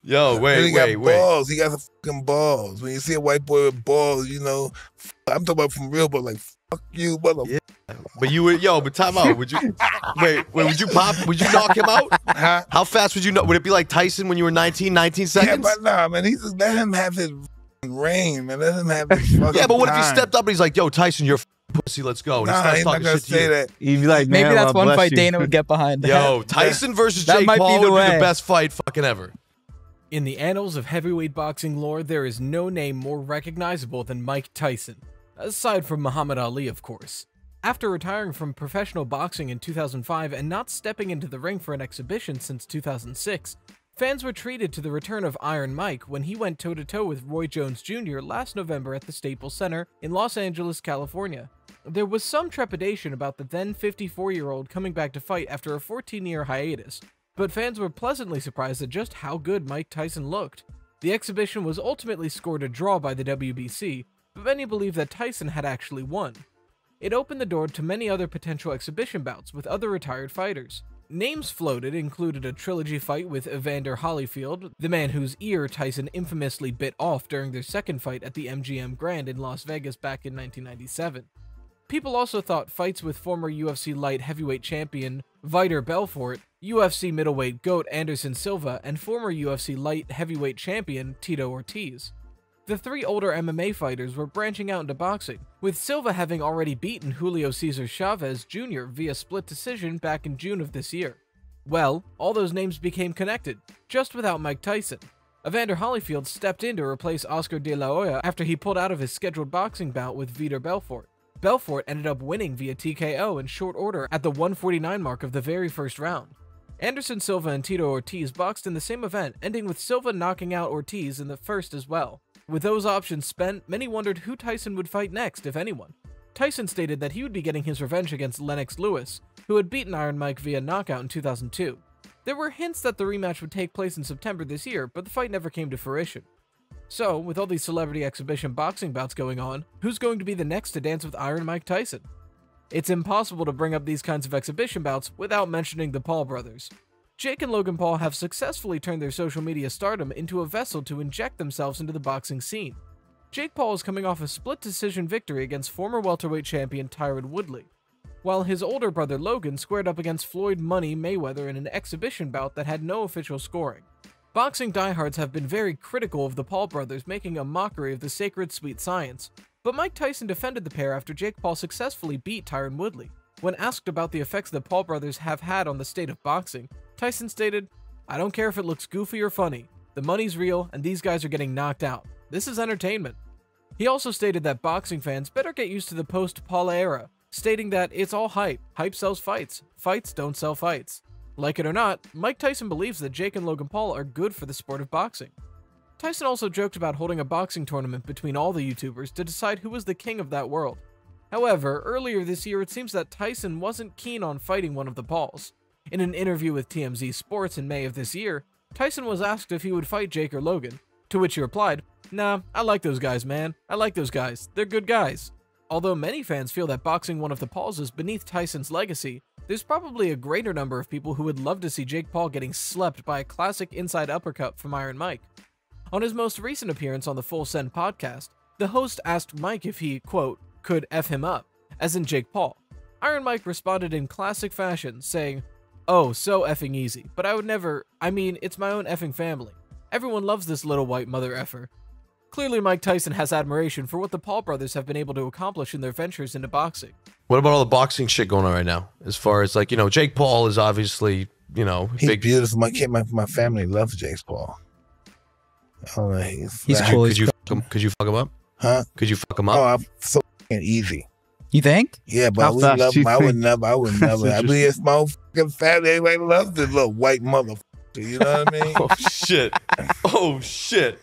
Yo, wait. Balls. He got some fucking balls. When you see a white boy with balls, you know, I'm talking about from real, but like, fuck you, motherfucker. Yeah. But you would, but time out. Would you, would you knock him out? Huh? How fast would you know? Would it be like Tyson when you were 19 seconds? Yeah, but nah, man, let him have his reign, man. Let him have his fucking Yeah, but what if he time. stepped up and he's like, yo, Tyson, you're a pussy, let's go. And Nah, he's not gonna say that. He'd be like, maybe man, that's well, one fight you. Dana would get behind. Yo, Tyson versus That Jake might be Paul the would be way. the best fight fucking ever. In the annals of heavyweight boxing lore, there is no name more recognizable than Mike Tyson, aside from Muhammad Ali, of course. After retiring from professional boxing in 2005 and not stepping into the ring for an exhibition since 2006, fans were treated to the return of Iron Mike when he went toe-to-toe with Roy Jones Jr. last November at the Staples Center in Los Angeles, California. There was some trepidation about the then 54-year-old coming back to fight after a 14-year hiatus, but fans were pleasantly surprised at just how good Mike Tyson looked. The exhibition was ultimately scored a draw by the WBC, but many believe that Tyson had actually won. It opened the door to many other potential exhibition bouts with other retired fighters. Names floated included a trilogy fight with Evander Holyfield, the man whose ear Tyson infamously bit off during their second fight at the MGM Grand in Las Vegas back in 1997. People also thought fights with former UFC light heavyweight champion Vitor Belfort, UFC middleweight GOAT Anderson Silva, and former UFC light heavyweight champion Tito Ortiz. The three older MMA fighters were branching out into boxing, with Silva having already beaten Julio Cesar Chavez Jr. via split decision back in June of this year. Well, all those names became connected, just without Mike Tyson. Evander Holyfield stepped in to replace Oscar De La Hoya after he pulled out of his scheduled boxing bout with Vitor Belfort. Belfort ended up winning via TKO in short order at the 149 mark of the very first round. Anderson Silva and Tito Ortiz boxed in the same event, ending with Silva knocking out Ortiz in the first as well. With those options spent, many wondered who Tyson would fight next, if anyone. Tyson stated that he would be getting his revenge against Lennox Lewis, who had beaten Iron Mike via knockout in 2002. There were hints that the rematch would take place in September this year, but the fight never came to fruition. So, with all these celebrity exhibition boxing bouts going on, who's going to be the next to dance with Iron Mike Tyson? It's impossible to bring up these kinds of exhibition bouts without mentioning the Paul brothers. Jake and Logan Paul have successfully turned their social media stardom into a vessel to inject themselves into the boxing scene. Jake Paul is coming off a split decision victory against former welterweight champion Tyron Woodley, while his older brother Logan squared up against Floyd Money Mayweather in an exhibition bout that had no official scoring. Boxing diehards have been very critical of the Paul brothers making a mockery of the sacred sweet science, but Mike Tyson defended the pair after Jake Paul successfully beat Tyron Woodley. When asked about the effects the Paul brothers have had on the state of boxing, Tyson stated, "I don't care if it looks goofy or funny. The money's real and these guys are getting knocked out. This is entertainment." He also stated that boxing fans better get used to the post-Paul era, stating that it's all hype. Hype sells fights. Fights don't sell fights. Like it or not, Mike Tyson believes that Jake and Logan Paul are good for the sport of boxing. Tyson also joked about holding a boxing tournament between all the YouTubers to decide who was the king of that world. However, earlier this year it seems that Tyson wasn't keen on fighting one of the Pauls. In an interview with TMZ Sports in May of this year, Tyson was asked if he would fight Jake or Logan, to which he replied, "Nah, I like those guys, man. I like those guys. They're good guys." Although many fans feel that boxing one of the Pauls is beneath Tyson's legacy, there's probably a greater number of people who would love to see Jake Paul getting slept by a classic inside uppercut from Iron Mike. On his most recent appearance on the Full Send podcast, the host asked Mike if he, quote, could F him up, as in Jake Paul. Iron Mike responded in classic fashion, saying, "Oh, so effing easy, but I would never, it's my own effing family. Everyone loves this little white mother effer." Clearly, Mike Tyson has admiration for what the Paul brothers have been able to accomplish in their ventures into boxing. What about all the boxing shit going on right now? As far as like, Jake Paul is obviously, he's big. beautiful. My family loves Jake Paul. Oh, he's cool. Could you fuck him up? Huh? Could you fuck him up? Oh, I'm so fucking easy. You think? Yeah, but I would never. I would never. It's my own fucking family. Everybody loves this little white motherfucker. You know what I mean? Oh shit! Oh shit!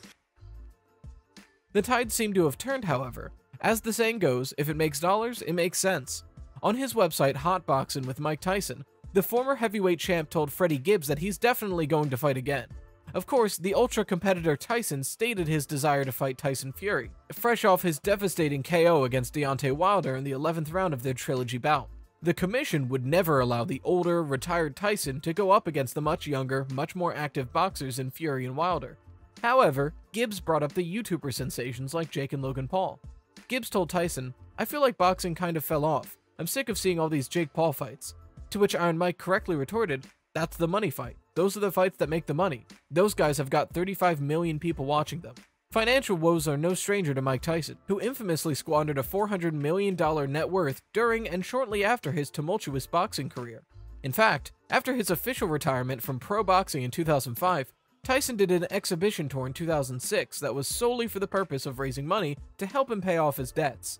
The tide seemed to have turned, however. As the saying goes, if it makes dollars, it makes sense. On his website, Hot Boxing with Mike Tyson, the former heavyweight champ told Freddie Gibbs that he's definitely going to fight again. Of course, the ultra-competitor Tyson stated his desire to fight Tyson Fury, fresh off his devastating KO against Deontay Wilder in the 11th round of their trilogy bout. The commission would never allow the older, retired Tyson to go up against the much younger, much more active boxers in Fury and Wilder. However, Gibbs brought up the YouTuber sensations like Jake and Logan Paul. Gibbs told Tyson, "I feel like boxing kind of fell off. I'm sick of seeing all these Jake Paul fights." To which Iron Mike correctly retorted, "That's the money fight. Those are the fights that make the money. Those guys have got 35 million people watching them." Financial woes are no stranger to Mike Tyson, who infamously squandered a $400 million net worth during and shortly after his tumultuous boxing career. In fact, after his official retirement from pro boxing in 2005, Tyson did an exhibition tour in 2006 that was solely for the purpose of raising money to help him pay off his debts.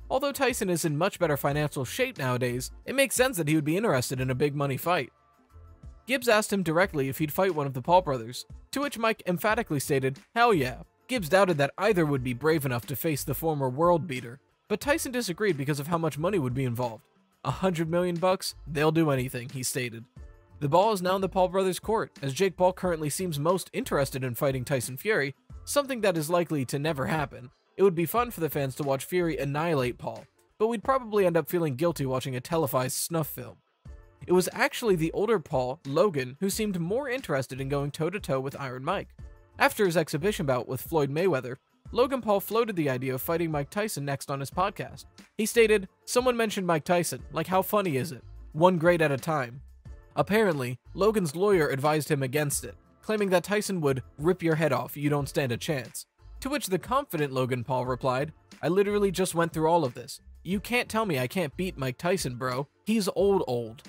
Although Tyson is in much better financial shape nowadays, it makes sense that he would be interested in a big money fight. Gibbs asked him directly if he'd fight one of the Paul brothers, to which Mike emphatically stated, "Hell yeah." Gibbs doubted that either would be brave enough to face the former world beater, but Tyson disagreed because of how much money would be involved. $100 million bucks? They'll do anything, he stated. The ball is now in the Paul brothers' court, as Jake Paul currently seems most interested in fighting Tyson Fury, something that is likely to never happen. It would be fun for the fans to watch Fury annihilate Paul, but we'd probably end up feeling guilty watching a televised snuff film. It was actually the older Paul, Logan, who seemed more interested in going toe-to-toe with Iron Mike. After his exhibition bout with Floyd Mayweather, Logan Paul floated the idea of fighting Mike Tyson next on his podcast. He stated, "Someone mentioned Mike Tyson, like how funny is it? One grade at a time." Apparently, Logan's lawyer advised him against it, claiming that Tyson would rip your head off, you don't stand a chance. To which the confident Logan Paul replied, "I literally just went through all of this. You can't tell me I can't beat Mike Tyson, bro. He's old.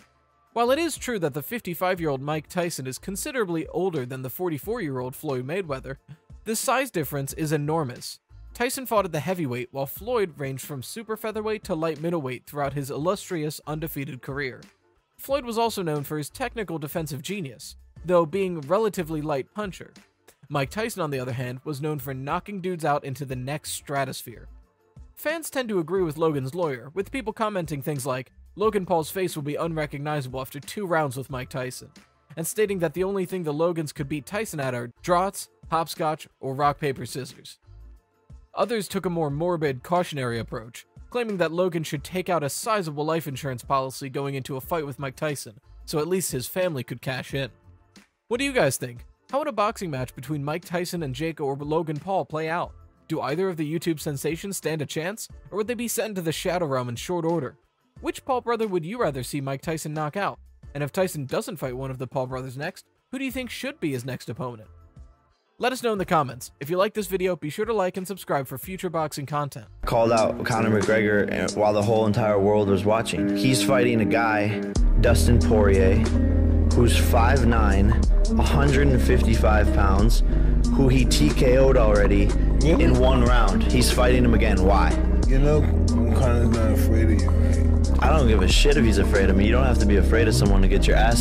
While it is true that the 55-year-old Mike Tyson is considerably older than the 44-year-old Floyd Mayweather, the size difference is enormous. Tyson fought at the heavyweight, while Floyd ranged from super featherweight to light middleweight throughout his illustrious, undefeated career. Floyd was also known for his technical defensive genius, though being a relatively light puncher. Mike Tyson, on the other hand, was known for knocking dudes out into the next stratosphere. Fans tend to agree with Logan's lawyer, with people commenting things like, Logan Paul's face will be unrecognizable after 2 rounds with Mike Tyson, and stating that the only thing the Logans could beat Tyson at are draughts, hopscotch, or rock, paper, scissors. Others took a more morbid, cautionary approach, claiming that Logan should take out a sizable life insurance policy going into a fight with Mike Tyson, so at least his family could cash in. What do you guys think? How would a boxing match between Mike Tyson and Jake or Logan Paul play out? Do either of the YouTube sensations stand a chance, or would they be sent into the Shadow Realm in short order? Which Paul brother would you rather see Mike Tyson knock out? And if Tyson doesn't fight one of the Paul brothers next, who do you think should be his next opponent? Let us know in the comments. If you like this video, be sure to like and subscribe for future boxing content. Called out Conor McGregor while the whole entire world was watching. He's fighting a guy, Dustin Poirier, who's 5'9", 155 pounds, who he TKO'd already in 1 round. He's fighting him again. Why? You know, Conor's not afraid of you, right? I don't give a shit if he's afraid of me. You don't have to be afraid of someone to get your ass